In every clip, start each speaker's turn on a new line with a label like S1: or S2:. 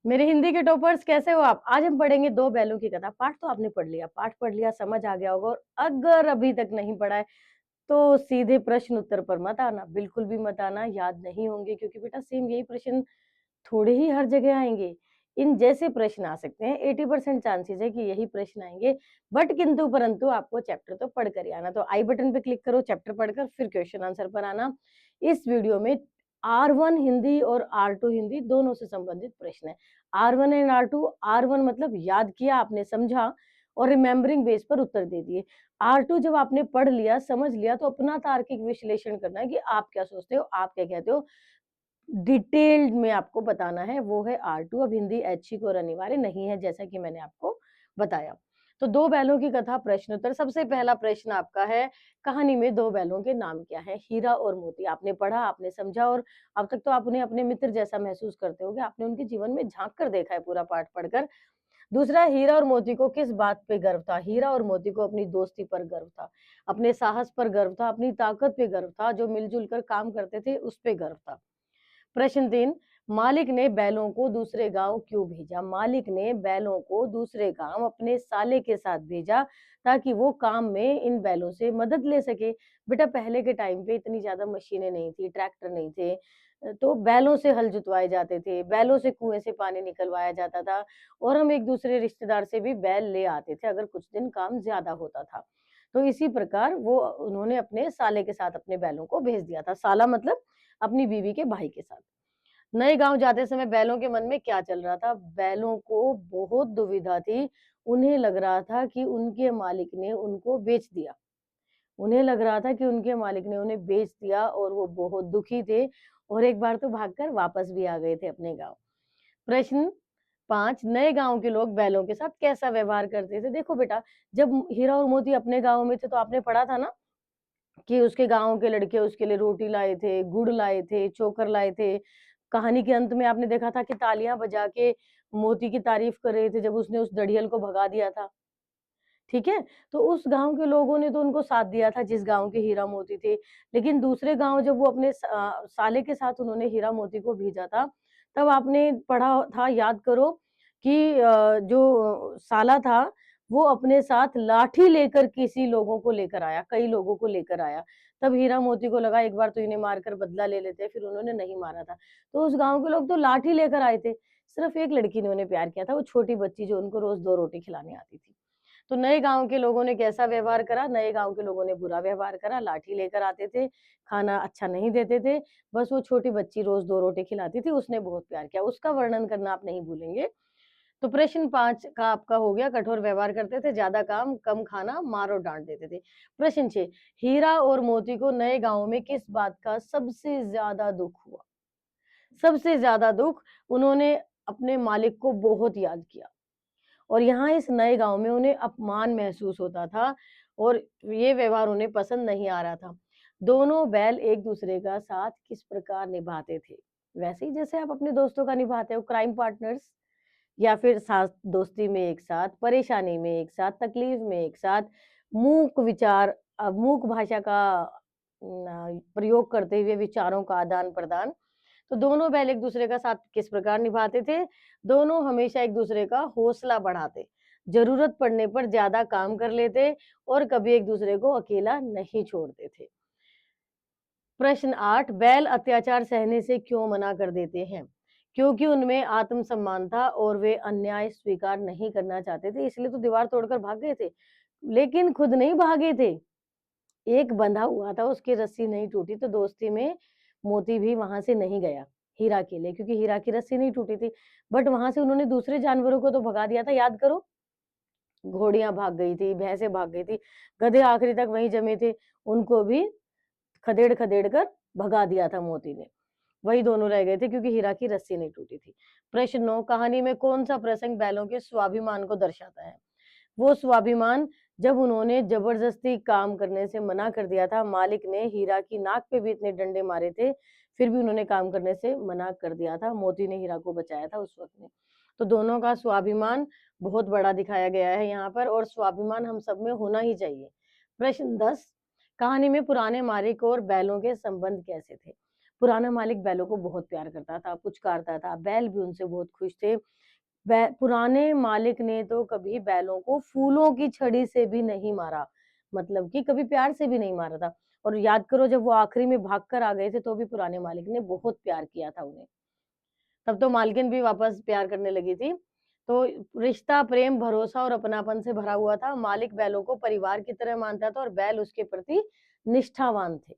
S1: मेरे हिंदी के टॉपर्स कैसे हो आप? आज हम पढ़ेंगे दो बैलों की कथा। पाठ तो आपने पढ़ लिया, समझ आ गया होगा। और अगर अभी तक नहीं पढ़ा है तो सीधे प्रश्न उत्तर पर मत आना, बिल्कुल भी मत आना, याद नहीं होंगे, क्योंकि बेटा सेम यही प्रश्न थोड़े ही हर जगह आएंगे। इन जैसे प्रश्न आ सकते हैं, 80% चांसेस है कि यही प्रश्न आएंगे। बट किंतु परंतु आपको चैप्टर तो पढ़ कर ही आना। तो आई बटन पे क्लिक करो, चैप्टर पढ़कर फिर क्वेश्चन आंसर पर आना। इस वीडियो में R1 हिंदी और R2 हिंदी दोनों से संबंधित प्रश्न है। R1 एंड R2, R1 मतलब याद किया आपने, समझा और रिमेम्बरिंग बेस पर उत्तर दे दिए। R2 जब आपने पढ़ लिया, समझ लिया, तो अपना तार्किक विश्लेषण करना है कि आप क्या सोचते हो, आप क्या कहते हो, डिटेल्ड में आपको बताना है, वो है R2। अब हिंदी ऐच्छिक और अनिवार्य नहीं है, जैसा कि मैंने आपको बताया। तो दो बैलों की कथा प्रश्न उत्तर। सबसे पहला प्रश्न आपका है, कहानी में दो बैलों के नाम क्या है? हीरा और मोती। आपने पढ़ा, आपने समझा और अब तक तो आप उन्हें अपने मित्र जैसा महसूस करते होगे। आपने उनके जीवन में झांक कर देखा है पूरा पाठ पढ़कर। दूसरा, हीरा और मोती को किस बात पे गर्व था? हीरा और मोती को अपनी दोस्ती पर गर्व था, अपने साहस पर गर्व था, अपनी ताकत पे गर्व था, जो मिलजुल कर काम करते थे उस पे गर्व था। प्रश्न 3, मालिक ने बैलों को दूसरे गांव क्यों भेजा? मालिक ने बैलों को दूसरे गांव अपने साले के साथ भेजा ताकि वो काम में इन बैलों से मदद ले सके। बेटा पहले के टाइम पे इतनी ज्यादा मशीनें नहीं थी, ट्रैक्टर नहीं थे, तो बैलों से हल जुतवाए जाते थे, बैलों से कुएं से पानी निकलवाया जाता था और हम एक दूसरे रिश्तेदार से भी बैल ले आते थे अगर कुछ दिन काम ज्यादा होता था। तो इसी प्रकार वो उन्होंने अपने साले के साथ अपने बैलों को भेज दिया था। साला मतलब अपनी बीवी के भाई के साथ। नए गांव जाते समय बैलों के मन में क्या चल रहा था? बैलों को बहुत दुविधा थी। उन्हें लग रहा था कि उनके मालिक ने उनको बेच दिया। उन्हें लग रहा था कि उनके मालिक ने उन्हें बेच दिया और वो बहुत दुखी थे और एक बार तो भागकर वापस भी आ गए थे अपने गांव। प्रश्न 5, नए गांव के लोग बैलों के साथ कैसा व्यवहार करते थे? देखो बेटा, जब हीरा और मोती अपने गांव में थे तो आपने पढ़ा था ना कि उसके गांव के लड़के उसके लिए रोटी लाए थे, गुड़ लाए थे, चोकर लाए थे। कहानी के अंत में आपने देखा था कि तालियां बजा के मोती की तारीफ कर रहे थे जब उसने उस दड़ियल को भगा दिया था। ठीक है, तो उस गांव के लोगों ने तो उनको साथ दिया था जिस गांव के हीरा मोती थे। लेकिन दूसरे गांव जब वो अपने साले के साथ उन्होंने हीरा मोती को भेजा था, तब आपने पढ़ा था, याद करो कि जो साला था वो अपने साथ लाठी लेकर किसी लोगों को लेकर आया, कई लोगों को लेकर आया। तब हीरा मोती को लगा एक बार तो इन्हें मारकर बदला ले लेते हैं, फिर उन्होंने नहीं मारा था। तो उस गांव के लोग तो लाठी लेकर आए थे। सिर्फ एक लड़की ने उन्हें प्यार किया था, वो छोटी बच्ची जो उनको रोज 2 रोटी खिलाने आती थी। तो नए गांव के लोगों ने कैसा व्यवहार करा? नए गांव के लोगों ने बुरा व्यवहार करा, लाठी लेकर आते थे, खाना अच्छा नहीं देते थे। बस वो छोटी बच्ची रोज 2 रोटी खिलाती थी, उसने बहुत प्यार किया, उसका वर्णन करना आप नहीं भूलेंगे। तो प्रश्न 5 का आपका हो गया, कठोर व्यवहार करते थे, ज्यादा काम कम खाना, मार और डांट देते थे। प्रश्न 6, हीरा और मोती को नए गांव में किस बात का सबसे ज्यादा दुख हुआ? सबसे ज्यादा दुख, उन्होंने अपने मालिक को बहुत याद किया और यहाँ इस नए गांव में उन्हें अपमान महसूस होता था और ये व्यवहार उन्हें पसंद नहीं आ रहा था। दोनों बैल एक दूसरे का साथ किस प्रकार निभाते थे? वैसे ही जैसे आप अपने दोस्तों का निभाते हो, क्राइम पार्टनर्स, या फिर साथ दोस्ती में एक साथ, परेशानी में एक साथ, तकलीफ में एक साथ, मूक विचार, मूक भाषा का प्रयोग करते हुए विचारों का आदान प्रदान। तो दोनों बैल एक दूसरे का साथ किस प्रकार निभाते थे? दोनों हमेशा एक दूसरे का हौसला बढ़ाते, जरूरत पड़ने पर ज्यादा काम कर लेते और कभी एक दूसरे को अकेला नहीं छोड़ते थे। प्रश्न 8, बैल अत्याचार सहने से क्यों मना कर देते हैं? क्योंकि उनमें आत्मसम्मान था और वे अन्याय स्वीकार नहीं करना चाहते थे, इसलिए तो दीवार तोड़कर भाग गए थे। लेकिन खुद नहीं भागे थे, एक बंधा हुआ था, उसकी रस्सी नहीं टूटी, तो दोस्ती में मोती भी वहां से नहीं गया हीरा के लिए, क्योंकि हीरा की रस्सी नहीं टूटी थी। बट वहां से उन्होंने दूसरे जानवरों को तो भगा दिया था, याद करो। घोड़ियां भाग गई थी, भैंसें भाग गई थी, गधे आखिरी तक वहीं जमे थे, उनको भी खदेड़ खदेड़ कर भगा दिया था मोती ने। वही दोनों रह गए थे क्योंकि हीरा की रस्सी नहीं टूटी थी। प्रश्न 9, कहानी में कौन सा प्रसंग बैलों के स्वाभिमान को दर्शाता है? वो स्वाभिमान, जब उन्होंने जबरदस्ती काम करने से मना कर दिया था, मालिक ने हीरा की नाक पे भी इतने डंडे मारे थे, फिर भी उन्होंने काम करने से मना कर दिया था। मोती ने हीरा को बचाया था उस वक्त में। तो दोनों का स्वाभिमान बहुत बड़ा दिखाया गया है यहाँ पर और स्वाभिमान हम सब में होना ही चाहिए। प्रश्न 10, कहानी में पुराने मालिक और बैलों के संबंध कैसे थे? पुराना मालिक बैलों को बहुत प्यार करता था, पुचकारता था, बैल भी उनसे बहुत खुश थे। पुराने मालिक ने तो कभी बैलों को फूलों की छड़ी से भी नहीं मारा, मतलब कि कभी प्यार से भी नहीं मारा था। और याद करो जब वो आखिरी में भाग कर आ गए थे तो भी पुराने मालिक ने बहुत प्यार किया था उन्हें। तब तो मालकिन भी वापस प्यार करने लगी थी। तो रिश्ता प्रेम, भरोसा और अपनापन से भरा हुआ था। मालिक बैलों को परिवार की तरह मानता था और बैल उसके प्रति निष्ठावान थे।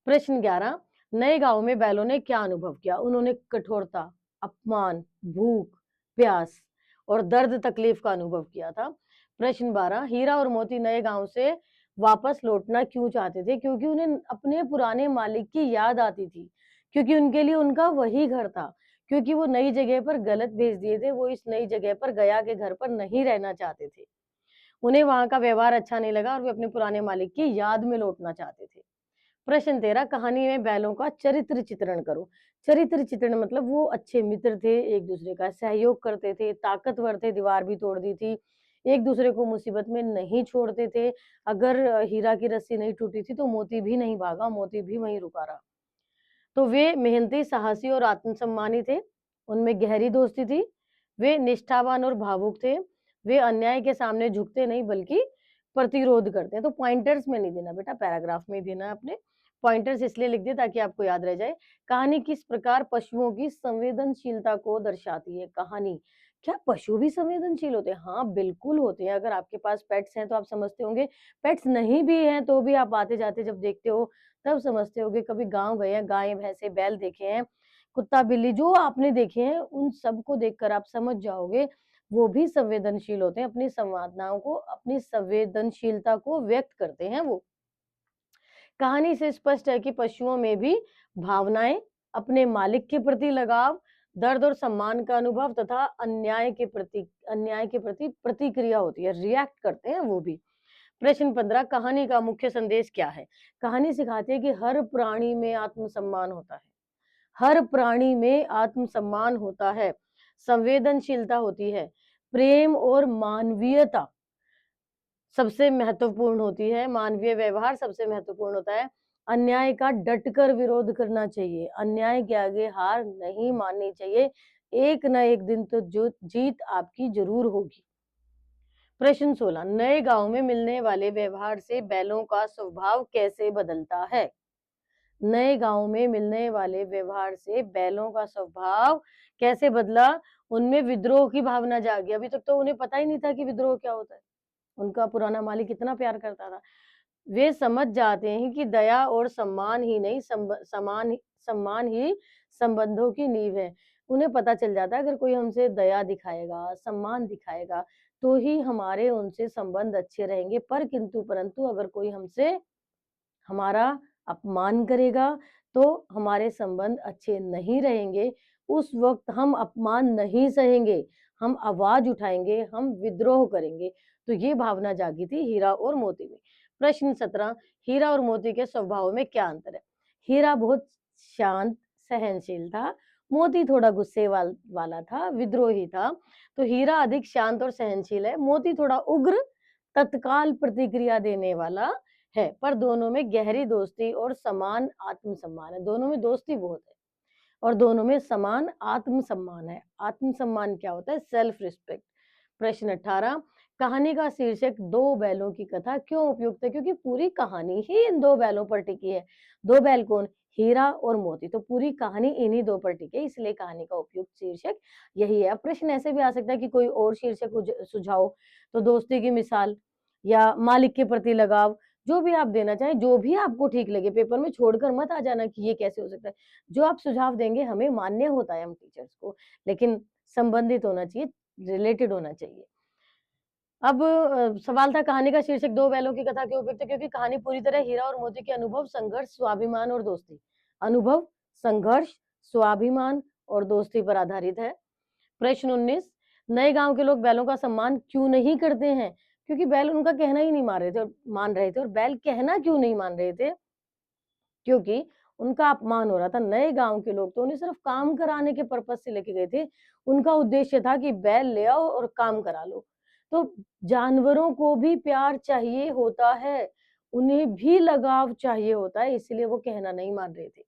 S1: प्रश्न 11, नए गांव में बैलों ने क्या अनुभव किया? उन्होंने कठोरता, अपमान, भूख, प्यास और दर्द तकलीफ का अनुभव किया था। प्रश्न 12, हीरा और मोती नए गांव से वापस लौटना क्यों चाहते थे? क्योंकि उन्हें अपने पुराने मालिक की याद आती थी, क्योंकि उनके लिए उनका वही घर था, क्योंकि वो नई जगह पर गलत भेज दिए थे, वो इस नई जगह पर गया के घर पर नहीं रहना चाहते थे। उन्हें वहां का व्यवहार अच्छा नहीं लगा और वे अपने पुराने मालिक की याद में लौटना चाहते थे। प्रश्न 13, कहानी में बैलों का चरित्र चित्रण करो। चरित्र चित्रण मतलब वो अच्छे मित्र थे, एक दूसरे का सहयोग करते थे, ताकतवर थे, दीवार भी तोड़ दी थी, एक दूसरे को मुसीबत में नहीं छोड़ते थे। अगर हीरा की रस्सी नहीं टूटी थी तो मोती भी नहीं भागा, मोती भी वहीं रुका रहा। तो वे मेहनती, साहसी और आत्मसम्मानी थे, उनमें गहरी दोस्ती थी, वे निष्ठावान और भावुक थे, वे अन्याय के सामने झुकते नहीं बल्कि प्रतिरोध करते हैं। तो पॉइंटर्स में नहीं देना बेटा, पैराग्राफ में ही देना है अपने। पॉइंटर्स इसलिए लिख दिए ताकि आपको याद रह जाए। कहानी किस प्रकार पशुओं की संवेदनशीलता को दर्शाती है? कहानी, क्या पशु भी संवेदनशील होते हैं? हाँ, बिल्कुल होते हैं। अगर आपके पास पेट्स हैं तो आप समझते होंगे, पेट्स नहीं भी हैं तो भी आप आते जाते जब देखते हो तब समझते होगे। कभी गाँव गए हैं, गाय, भैंसे, बैल देखे हैं, कुत्ता, बिल्ली जो आपने देखे हैं, उन सबको देखकर आप समझ जाओगे, वो भी संवेदनशील होते हैं, अपनी संवेदनाओं को, अपनी संवेदनशीलता को व्यक्त करते हैं वो। कहानी से स्पष्ट है कि पशुओं में भी भावनाएं, अपने मालिक के प्रति लगाव, दर्द और सम्मान का अनुभव तथा अन्याय के प्रति प्रतिक्रिया होती है, रिएक्ट करते हैं वो भी। प्रश्न 15, कहानी का मुख्य संदेश क्या है? कहानी सिखाती है कि हर प्राणी में आत्मसम्मान होता है, हर प्राणी में आत्मसम्मान होता है, संवेदनशीलता होती है, प्रेम और मानवीयता सबसे महत्वपूर्ण होती है, मानवीय व्यवहार सबसे महत्वपूर्ण होता है। अन्याय का डटकर विरोध करना चाहिए, अन्याय के आगे हार नहीं माननी चाहिए। एक न एक दिन तो जो जीत आपकी जरूर होगी। प्रश्न 16, नए गांव में मिलने वाले व्यवहार से बैलों का स्वभाव कैसे बदलता है? नए गांव में मिलने वाले व्यवहार से बैलों का स्वभाव कैसे बदला? उनमें विद्रोह की भावना जागी। अभी तक तो उन्हें पता ही नहीं था कि विद्रोह क्या होता है। उनका पुराना मालिक कितना प्यार करता था। वे समझ जाते हैं कि दया और सम्मान ही नहीं, सम्मान ही संबंधों की नींव है। उन्हें पता चल जाता है अगर कोई हमसे दया दिखाएगा, सम्मान दिखाएगा, तो ही हमारे उनसे संबंध अच्छे रहेंगे। पर किंतु परंतु अगर कोई हमसे हमारा अपमान करेगा तो हमारे संबंध अच्छे नहीं रहेंगे। उस वक्त हम अपमान नहीं सहेंगे, हम आवाज उठाएंगे, हम विद्रोह करेंगे। तो ये भावना जागी थी हीरा और मोती में। प्रश्न 17, हीरा और मोती के स्वभाव में क्या अंतर है? हीरा बहुत शांत, सहनशील था, मोती थोड़ा गुस्से वाला था, विद्रोही था। तो हीरा अधिक शांत और सहनशील है, मोती थोड़ा उग्र, तत्काल प्रतिक्रिया देने वाला है। पर दोनों में गहरी दोस्ती और समान आत्मसम्मान है, दोनों में दोस्ती बहुत है और दोनों में समान आत्मसम्मान है। आत्मसम्मान क्या होता है? Self respect. प्रश्न 18, कहानी का शीर्षक दो बैलों की कथा क्यों उपयुक्त है? क्योंकि पूरी कहानी ही इन दो बैलों पर टिकी है। दो बैल कौन? हीरा और मोती। तो पूरी कहानी इन्हीं दो पर टिकी है, इसलिए कहानी का उपयुक्त शीर्षक यही है। प्रश्न ऐसे भी आ सकता है कि कोई और शीर्षक सुझाओ, तो दोस्ती की मिसाल या मालिक के प्रति लगाव, जो भी आप देना चाहें, जो भी आपको ठीक लगे। पेपर में छोड़कर मत आ जाना कि ये कैसे हो सकता है। जो आप सुझाव देंगे हमें मान्य होता है, हम टीचर्स को, लेकिन संबंधित होना चाहिए, रिलेटेड होना चाहिए। अब सवाल था कहानी का शीर्षक दो बैलों की कथा क्यों उपयुक्त है? क्योंकि कहानी पूरी तरह हीरा और मोती के अनुभव, संघर्ष, स्वाभिमान और दोस्ती, अनुभव, संघर्ष, स्वाभिमान और दोस्ती पर आधारित है। प्रश्न 19, नए गांव के लोग बैलों का सम्मान क्यों नहीं करते हैं? क्योंकि बैल उनका कहना ही नहीं मान रहे थे। और बैल कहना क्यों नहीं मान रहे थे? क्योंकि उनका अपमान हो रहा था। नए गांव के लोग तो उन्हें सिर्फ काम कराने के पर्पज से लेके गए थे। उनका उद्देश्य था कि बैल ले आओ और काम करा लो। तो जानवरों को भी प्यार चाहिए होता है, उन्हें भी लगाव चाहिए होता है, इसलिए वो कहना नहीं मान रहे थे।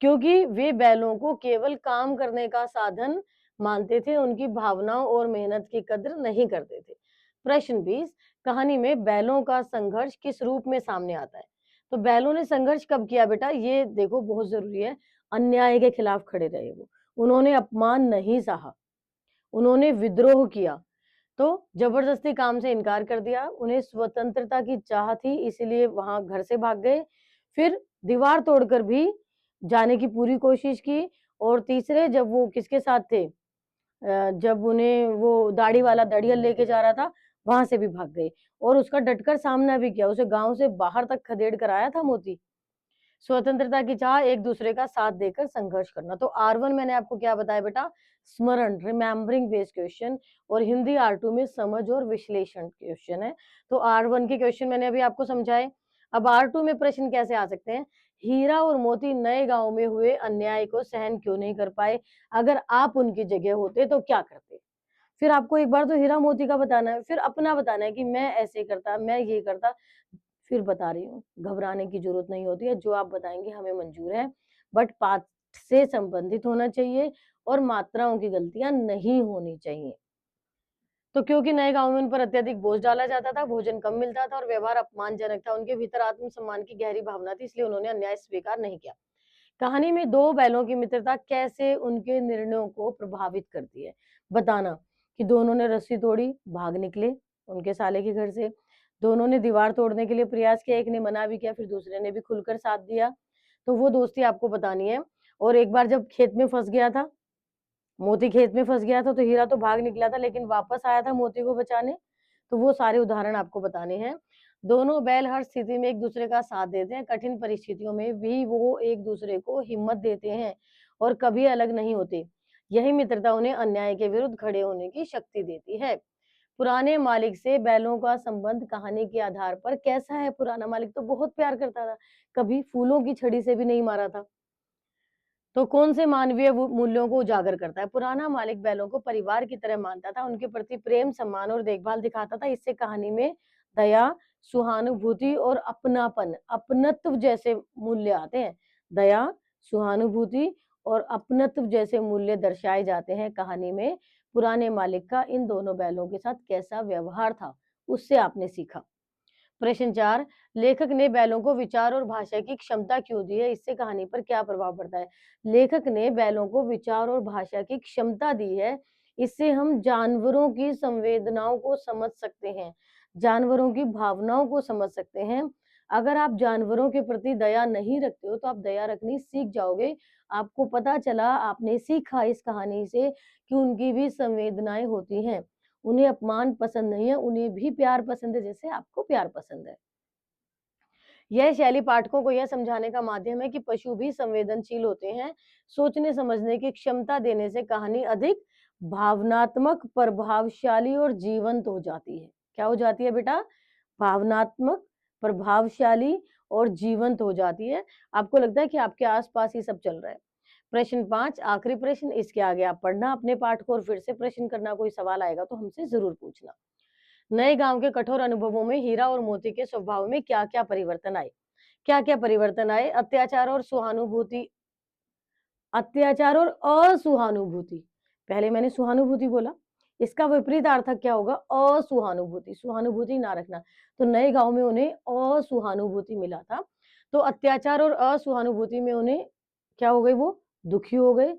S1: क्योंकि वे बैलों को केवल काम करने का साधन मानते थे, उनकी भावनाओं और मेहनत की कद्र नहीं करते थे। प्रश्न 20, कहानी में बैलों का संघर्ष किस रूप में सामने आता है? तो बैलों ने संघर्ष कब किया बेटा? ये देखो बहुत जरूरी है। अन्याय के खिलाफ खड़े रहे वो, उन्होंने अपमान नहीं सहा, उन्होंने विद्रोह किया, तो जबरदस्ती काम से इनकार कर दिया, उन्हें स्वतंत्रता की चाह थी इसलिए वहां घर से भाग गए, फिर दीवार तोड़कर भी जाने की पूरी कोशिश की, और तीसरे जब वो किसके साथ थे, जब उन्हें वो दाढ़ी वाला दड़ियल लेके जा रहा था, वहां से भी भाग गए और उसका डटकर सामना भी किया, उसे गांव से बाहर तक खदेड़ कर आया था मोती। स्वतंत्रता की चाह, एक दूसरे का साथ देकर संघर्ष करना। तो R1 मैंने आपको क्या बताया बेटा? स्मरण, रिमेम्बरिंग बेस्ड क्वेश्चन, और हिंदी R2 में समझ और विश्लेषण क्वेश्चन है। तो R1 के क्वेश्चन मैंने अभी आपको समझाए। अब R2 में प्रश्न कैसे आ सकते हैं? हीरा और मोती नए गांव में हुए अन्याय को सहन क्यों नहीं कर पाए? अगर आप उनकी जगह होते तो क्या करते? फिर आपको एक बार तो हीरा मोती का बताना है, फिर अपना बताना है कि मैं ऐसे करता, मैं ये करता। फिर बता रही हूँ, घबराने की जरूरत नहीं होती है, जो आप बताएंगे हमें मंजूर है, बट पाठ से संबंधित होना चाहिए और मात्राओं की गलतियां नहीं होनी चाहिए। तो क्योंकि नए गांव में उन पर अत्यधिक बोझ डाला जाता था, भोजन कम मिलता था और व्यवहार अपमानजनक था, उनके भीतर आत्मसम्मान की गहरी भावना थी, इसलिए उन्होंने अन्याय स्वीकार नहीं किया। कहानी में दो बैलों की मित्रता कैसे उनके निर्णयों को प्रभावित करती है? बताना कि दोनों ने रस्सी तोड़ी, भाग निकले उनके साले के घर से, दोनों ने दीवार तोड़ने के लिए प्रयास किया, एक ने मना भी किया, फिर दूसरे ने भी खुलकर साथ दिया। तो वो दोस्ती आपको बतानी है। और एक बार जब खेत में फंस गया था, मोती खेत में फंस गया था, तो हीरा तो भाग निकला था लेकिन वापस आया था मोती को बचाने। तो वो सारे उदाहरण आपको बताने हैं। दोनों बैल हर स्थिति में एक दूसरे का साथ देते हैं, कठिन परिस्थितियों में भी वो एक दूसरे को हिम्मत देते हैं और कभी अलग नहीं होते। यही मित्रता उन्हें अन्याय के विरुद्ध खड़े होने की शक्ति देती है। पुराने मालिक से बैलों का संबंध कहानी के आधार पर कैसा है? पुराना मालिक तो बहुत प्यार करता था, कभी फूलों की छड़ी से भी नहीं मारा था। तो कौन से मानवीय मूल्यों को उजागर करता है? पुराना मालिक बैलों को परिवार की तरह मानता था, उनके प्रति प्रेम, सम्मान और देखभाल दिखाता था। इससे कहानी में दया, सहानुभूति और अपनापन, अपनत्व जैसे मूल्य आते हैं। दया, सहानुभूति और अपनत्व जैसे मूल्य दर्शाए जाते हैं कहानी में। पुराने मालिक का इन दोनों बैलों के साथ कैसा व्यवहार था, उससे आपने सीखा। प्रश्न 4, लेखक ने बैलों को विचार और भाषा की क्षमता क्यों दी है? इससे कहानी पर क्या प्रभाव पड़ता है? लेखक ने बैलों को विचार और भाषा की क्षमता दी है, इससे हम जानवरों की संवेदनाओं को समझ सकते हैं, जानवरों की भावनाओं को समझ सकते हैं। अगर आप जानवरों के प्रति दया नहीं रखते हो तो आप दया रखनी सीख जाओगे। आपको पता चला, आपने सीखा इस कहानी से कि उनकी भी संवेदनाएं होती हैं, उन्हें अपमान पसंद नहीं है, उन्हें भी प्यार पसंद है जैसे आपको प्यार पसंद है। यह शैली पाठकों को यह समझाने का माध्यम है कि पशु भी संवेदनशील होते हैं। सोचने समझने की क्षमता देने से कहानी अधिक भावनात्मक, प्रभावशाली और जीवंत हो जाती है। क्या हो जाती है बेटा? भावनात्मक, प्रभावशाली और जीवंत हो जाती है। आपको लगता है कि आपके आसपास ही सब चल रहा है। प्रश्न 5, आखिरी प्रश्न, इसके आगे आप पढ़ना अपने पाठ को और फिर से प्रश्न करना, कोई सवाल आएगा तो हमसे जरूर पूछना। नए गांव के कठोर अनुभवों में हीरा और मोती के स्वभाव में क्या क्या परिवर्तन आए? क्या क्या परिवर्तन आए? अत्याचार और सहानुभूति, अत्याचार और असहानुभूति। पहले मैंने सहानुभूति बोला, इसका विपरीत अर्थक क्या होगा? असहानुभूति, सहानुभूति ना रखना। तो नए गांव में उन्हें असहानुभूति मिला था, तो अत्याचार और असहानुभूति में उन्हें क्या हो गए? वो दुखी हो गए,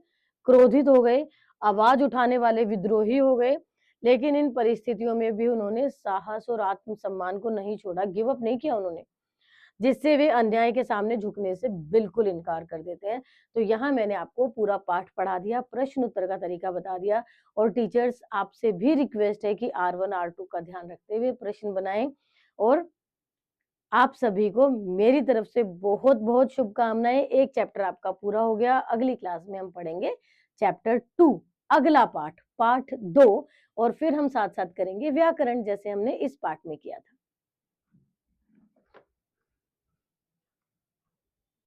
S1: क्रोधित हो गए, आवाज उठाने वाले विद्रोही हो गए। लेकिन इन परिस्थितियों में भी उन्होंने साहस और आत्मसम्मान को नहीं छोड़ा, गिव अप नहीं किया उन्होंने, जिससे वे अन्याय के सामने झुकने से बिल्कुल इनकार कर देते हैं। तो यहाँ मैंने आपको पूरा पाठ पढ़ा दिया, प्रश्न उत्तर का तरीका बता दिया, और टीचर्स आपसे भी रिक्वेस्ट है कि R1 R2 का ध्यान रखते हुए प्रश्न बनाएं। और आप सभी को मेरी तरफ से बहुत बहुत शुभकामनाएं। एक चैप्टर आपका पूरा हो गया, अगली क्लास में हम पढ़ेंगे चैप्टर 2, अगला पाठ, पाठ 2, और फिर हम साथ साथ करेंगे व्याकरण जैसे हमने इस पाठ में किया था।